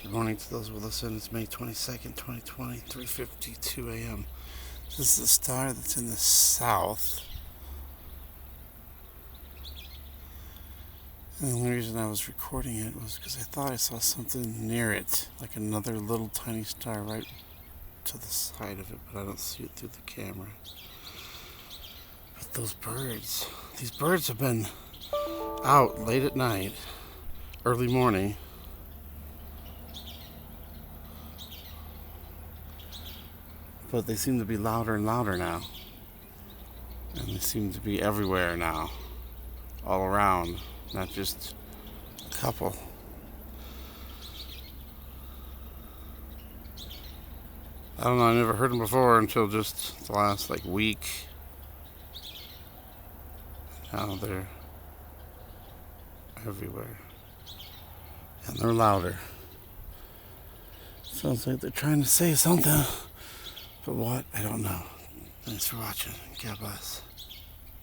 Good morning to those with us. It's May 22nd, 2020, 3:52 a.m. This is the star that's in the south. And the only reason I was recording it was because I thought I saw something near it, like another little tiny star right to the side of it, but I don't see it through the camera. But these birds have been out late at night, early morning. But they seem to be louder and louder now. And they seem to be everywhere now. All around. Not just a couple. I don't know, I never heard them before until just the last week. Now they're everywhere. And they're louder. Sounds like they're trying to say something. But what? I don't know. Thanks for watching. God bless.